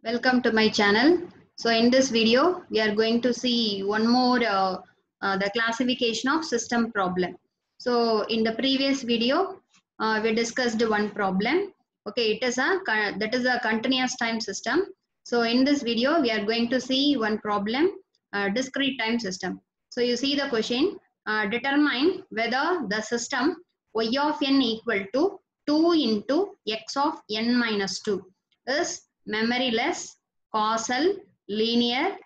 Welcome to my channel. So in this video, we are going to see one more the classification of system problem. So in the previous video, we discussed one problem. Okay, that is a continuous time system. So in this video, we are going to see one problem, discrete time system. So you see the question, determine whether the system y of n equal to 2 into x of n minus 2 is memoryless, causal, linear,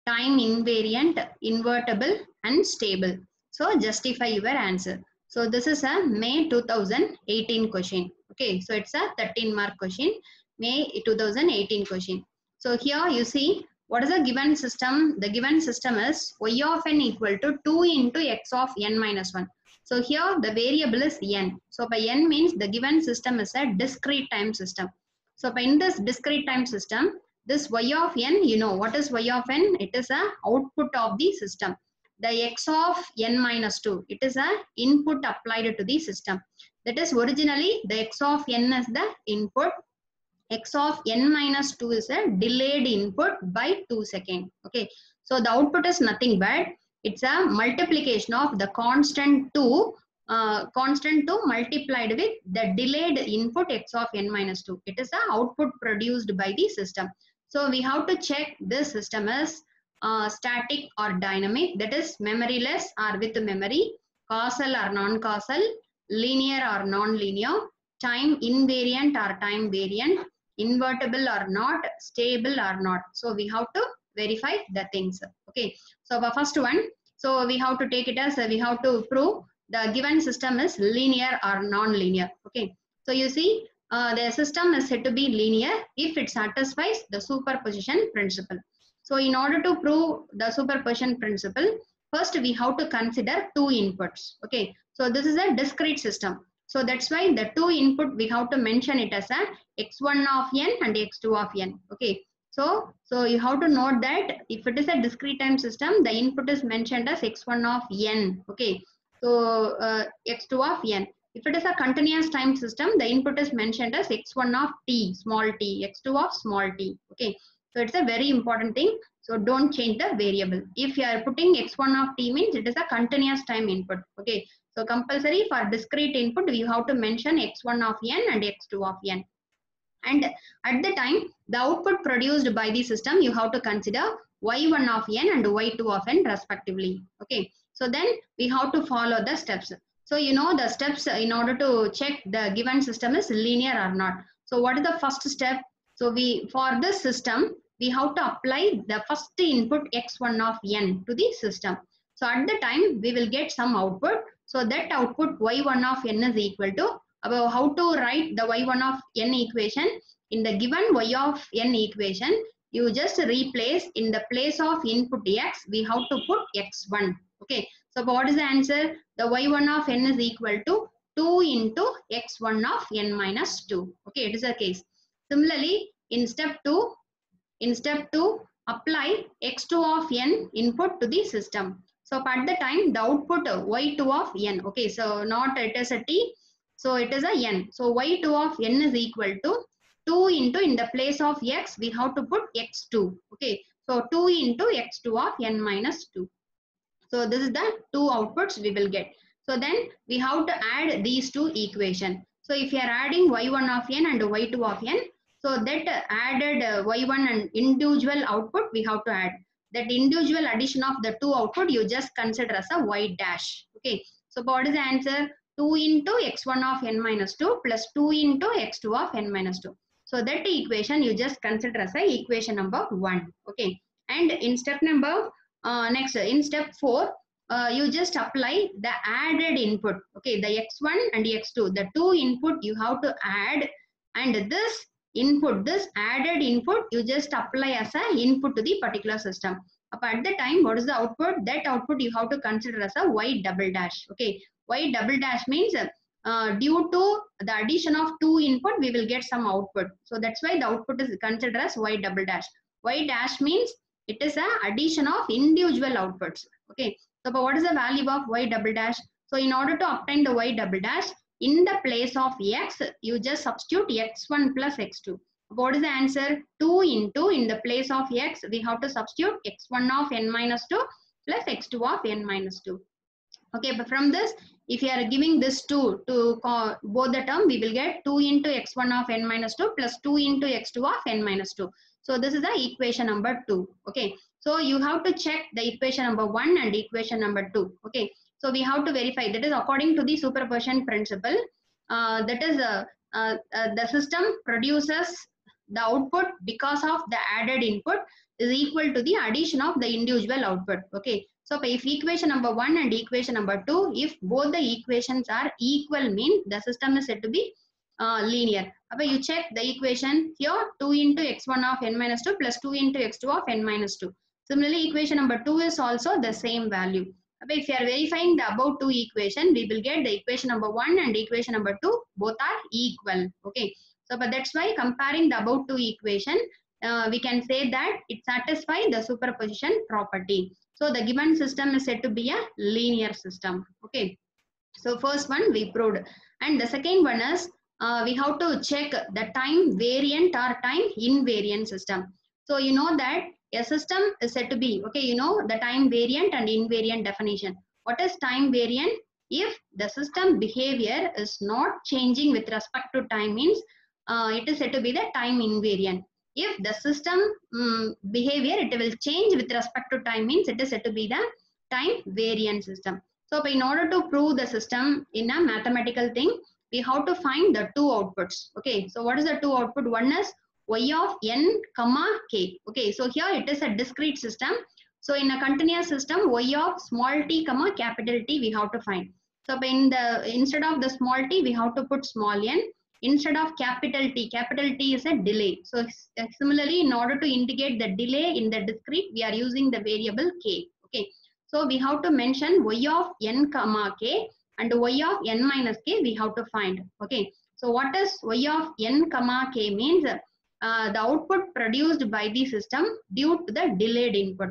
time invariant, invertible, and stable. So justify your answer. So this is a May 2018 question. Okay, so it's a 13-mark question, May 2018 question. So here you see what is the given system? The given system is y of n equal to 2 into x of n minus 1. So here the variable is n. So by n means the given system is a discrete time system. So in this discrete time system, this y of n, you know what is y of n? It is a output of the system. The x of n minus 2, it is a input applied to the system. That is originally the x of n is the input. X of n minus 2 is a delayed input by 2 seconds. Okay. So the output is nothing but it's a multiplication of the constant 2 multiplied with the delayed input x of n minus 2. It is the output produced by the system. So we have to check this system is static or dynamic, that is memoryless or with memory, causal or non-causal, linear or non-linear, time invariant or time variant, invertible or not, stable or not. So we have to verify the things. Okay. So the first one, so we have to take it as we have to prove the given system is linear or non-linear. Okay. So you see the system is said to be linear if it satisfies the superposition principle. So in order to prove the superposition principle, first we have to consider two inputs. Okay. So this is a discrete system. So that's why the two input we have to mention it as a x1 of n and x2 of n. Okay. So you have to note that if it is a discrete time system, the input is mentioned as x1 of n. Okay. So x2 of n. If it is a continuous time system, the input is mentioned as x1 of t, small t, x2 of small t. Okay. So it's a very important thing. So don't change the variable. If you are putting x1 of t means it is a continuous time input. Okay. So compulsory for discrete input, we have to mention x1 of n and x2 of n. And at the time, the output produced by the system, you have to consider y1 of n and y2 of n respectively. Okay. So then we have to follow the steps. So you know the steps in order to check the given system is linear or not. So what is the first step? So for this system, we have to apply the first input x1 of n to the system. So at the time, we will get some output. So that output y1 of n is equal to, about how to write the y1 of n equation. In the given y of n equation, you just replace in the place of input x, we have to put x1. Okay. So what is the answer? The y1 of n is equal to 2 into x1 of n minus 2. Okay, it is a case. Similarly, in step 2, apply x2 of n input to the system. So at the time, the output y2 of n. Okay, so not it is a t, so it is a n. So y2 of n is equal to 2 into, in the place of x, we have to put x2. Okay, so 2 into x2 of n minus 2. So this is the two outputs we will get. So then we have to add these two equations. So if you are adding y1 of n and y2 of n, so that added y1 and individual output we have to add. That individual addition of the two output you just consider as a y dash. Okay. So what is the answer? 2 into x1 of n minus 2 plus 2 into x2 of n minus 2. So that equation you just consider as a equation number 1. Okay. And in step number next, in step 4, you just apply the added input. Okay, the x1 and x2, the two input you have to add, and this input, this added input, you just apply as an input to the particular system. At the time, what is the output? That output you have to consider as a y double dash. Okay, y double dash means due to the addition of two input, we will get some output. So that's why the output is considered as y double dash. Y dash means it is an addition of individual outputs. Okay. So what is the value of y double dash? So in order to obtain the y double dash, in the place of x, you just substitute x1 plus x2. What is the answer? 2 into, in the place of x, we have to substitute x1 of n minus 2 plus x2 of n minus 2. Okay, but from this, if you are giving this 2 to both the term, we will get 2 into x1 of n minus 2 plus 2 into x2 of n minus 2. So this is the equation number 2. Okay, so you have to check the equation number 1 and equation number 2. Okay, so we have to verify, that is according to the superposition principle, that is the system produces the output because of the added input is equal to the addition of the individual output. Okay, so if equation number 1 and equation number 2, if both the equations are equal, means the system is said to be linear. Now you check the equation here, 2 into x1 of n minus 2 plus 2 into x2 of n minus 2. Similarly, equation number 2 is also the same value. Now if you are verifying the above two equation, we will get the equation number 1 and equation number 2 both are equal. Okay, so but that's why comparing the above two equation, we can say that it satisfies the superposition property. So the given system is said to be a linear system. Okay, so first one we proved, and the second one is we have to check the time variant or time invariant system. So you know that a system is said to be, okay, you know the time variant and invariant definition. What is time variant? If the system behavior is not changing with respect to time, means it is said to be the time invariant. If the system behavior, it will change with respect to time, means it is said to be the time variant system. So in order to prove the system in a mathematical thing, we have to find the two outputs. Okay, so what is the two output? One is y of n comma k. Okay, so here it is a discrete system. So in a continuous system, y of small t comma capital T we have to find. So in the, instead of the small t, we have to put small n. Instead of capital T is a delay. So similarly, in order to indicate the delay in the discrete, we are using the variable k. Okay, so we have to mention y of n comma k and y of n minus k we have to find. Okay, so what is y of n comma k means? The output produced by the system due to the delayed input.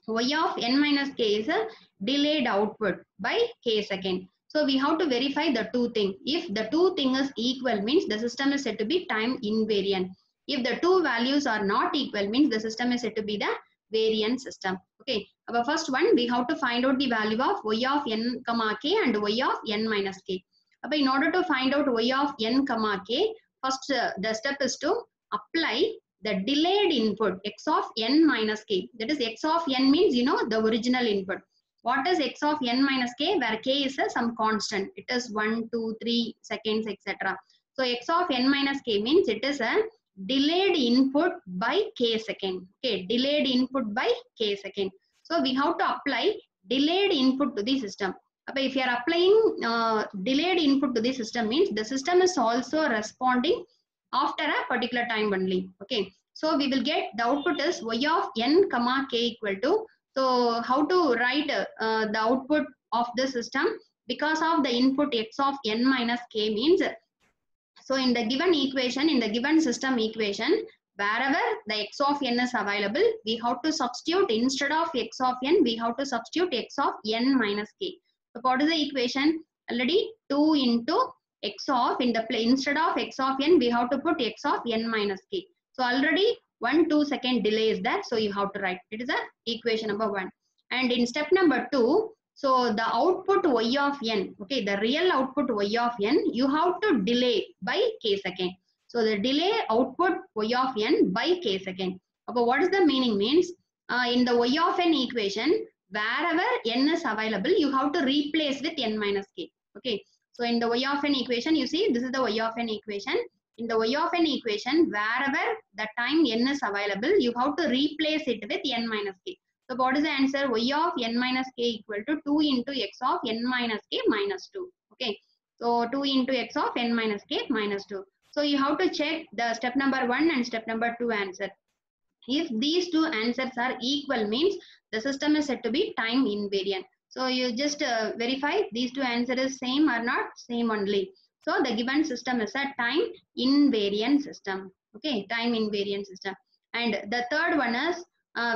Y of n minus k is a delayed output by k second. So we have to verify the two things. If the two things is equal, means the system is said to be time invariant. If the two values are not equal, means the system is said to be the variant system. Okay, our first one, we have to find out the value of y of n comma k and y of n minus k. In order to find out y of n comma k, first the step is to apply the delayed input x of n minus k. That is x of n means, you know, the original input. What is x of n minus k? Where k is some constant. It is 1, 2, 3 seconds, etc. So x of n minus k means it is a delayed input by k second. Okay, delayed input by k second. So we have to apply delayed input to the system. If you are applying delayed input to the system, means the system is also responding after a particular time only. Okay, so we will get the output is y of n comma k equal to. So how to write the output of the system because of the input x of n minus k means, so in the given equation, in the given system equation, wherever the x of n is available, we have to substitute, instead of x of n, we have to substitute x of n minus k. So what is the equation? Already 2 into x of, in the instead of x of n, we have to put x of n minus k. So already 1-2 second delay is there, so you have to write. It is a equation number 1. And in step number 2, so the output y of n, okay, the real output y of n, you have to delay by k second. So the delay output y of n by k second. Okay, what is the meaning means? In the y of n equation, wherever n is available, you have to replace with n minus k. Okay, so in the y of n equation, you see this is the y of n equation. In the y of n equation, wherever the time n is available, you have to replace it with n minus k. So what is the answer? Y of n minus k equal to 2 into x of n minus k minus 2. Okay, so 2 into x of n minus k minus 2. So you have to check the step number 1 and step number 2 answer. If these two answers are equal, means the system is said to be time invariant. So you just verify these two answers is same or not, same only. So the given system is a time invariant system. Okay, time invariant system. And the third one is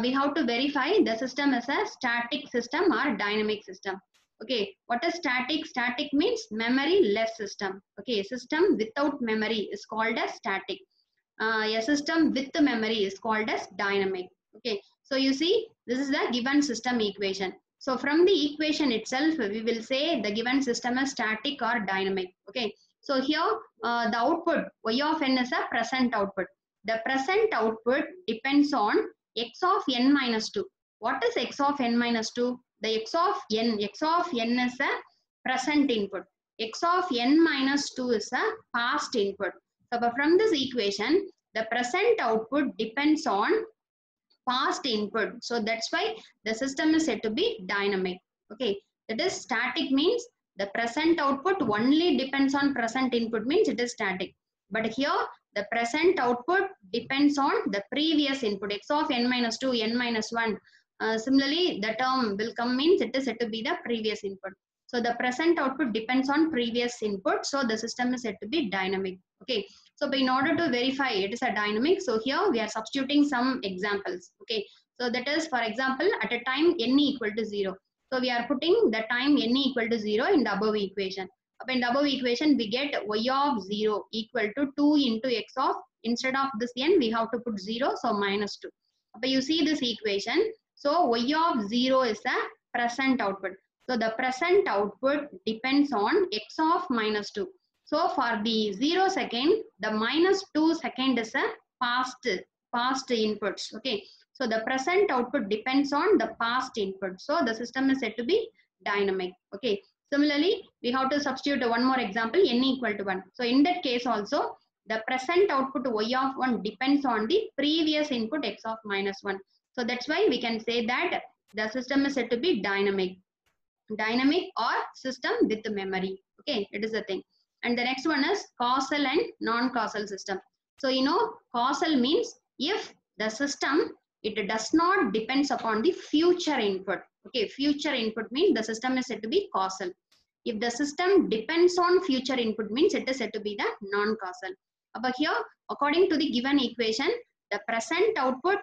we have to verify the system is a static system or dynamic system. Okay, what is static? Static means memory less system. Okay, system without memory is called as static. a system with the memory is called as dynamic. Okay, so you see, this is the given system equation. So from the equation itself, we will say the given system is static or dynamic. Okay, so here the output y of n is a present output. The present output depends on x of n minus 2. What is x of n minus 2? The x of n is a present input. X of n minus 2 is a past input. So from this equation, the present output depends on past input. So that's why the system is said to be dynamic. Okay, that is static means the present output only depends on present input means it is static. But here the present output depends on the previous input x of n minus 2, n minus 1. Similarly, the term will come means it is said to be the previous input. So the present output depends on previous input. So the system is said to be dynamic. Okay. So in order to verify it is a dynamic, so here we are substituting some examples. Okay. So that is, for example, at a time n equal to 0. So we are putting the time n equal to 0 in the above equation. In the above equation, we get y of 0 equal to 2 into x of, instead of this n, we have to put 0, so minus 2. But you see this equation. So y of 0 is the present output. So the present output depends on x of minus 2. So for the 0 second, the minus 2 second is a past inputs. Okay. So the present output depends on the past input. So the system is said to be dynamic. Okay. Similarly, we have to substitute one more example, n equal to 1. So in that case also, the present output y of 1 depends on the previous input x of minus 1. So that's why we can say that the system is said to be dynamic or system with memory. Okay, it is the thing. And the next one is causal and non-causal system. So you know, causal means if the system, it does not depends upon the future input. Okay, future input means the system is said to be causal. If the system depends on future input means it is said to be the non-causal. But here, according to the given equation, the present output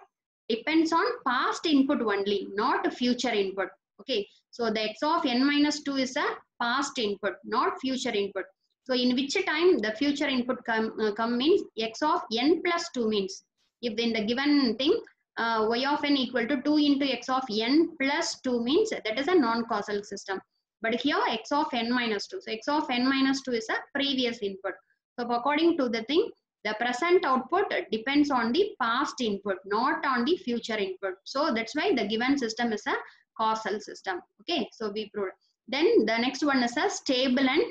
depends on past input only, not future input. Okay, so the x of n minus 2 is a past input, not future input. So in which time the future input come means x of n plus 2 means, if in the given thing y of n equal to 2 into x of n plus 2 means that is a non-causal system. But here x of n minus 2. So x of n minus 2 is a previous input. So according to the thing, the present output depends on the past input, not on the future input. So that's why the given system is a causal system. Okay, so we proved. Then the next one is a stable and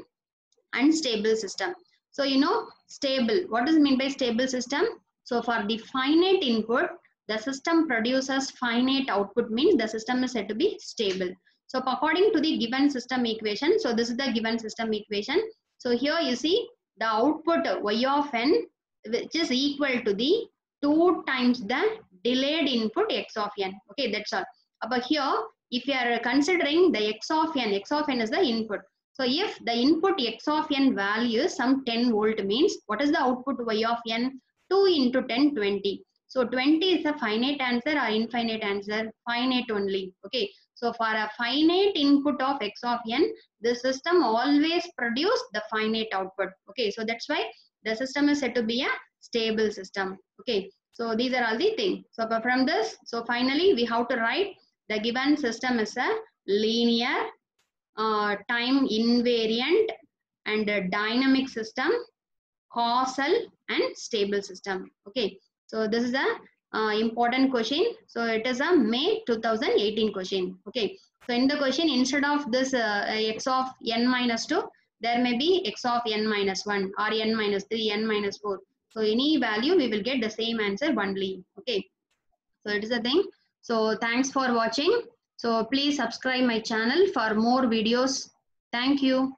unstable system. So you know, stable, what does it mean by stable system? So for the finite input, the system produces finite output means the system is said to be stable. So according to the given system equation, so this is the given system equation. So here you see the output y of n, which is equal to the 2 times the delayed input x of n. Okay, that's all. But here, if you are considering the x of n is the input. So if the input x of n value is some 10 volt means, what is the output y of n? 2 into 10, 20. So 20 is a finite answer or infinite answer? Finite only. Okay. So for a finite input of x of n, the system always produce the finite output. Okay. So that's why the system is said to be a stable system. Okay. So these are all the things. So from this, so finally we have to write the given system is a linear, time invariant and dynamic system, causal and stable system. Okay, so this is a important question. So it is a May 2018 question. Okay, so in the question, instead of this x of n minus 2, there may be x of n minus 1 or n minus 3, n minus 4. So any value we will get the same answer only. Okay, so it is a thing. So thanks for watching. So please subscribe my channel for more videos. Thank you.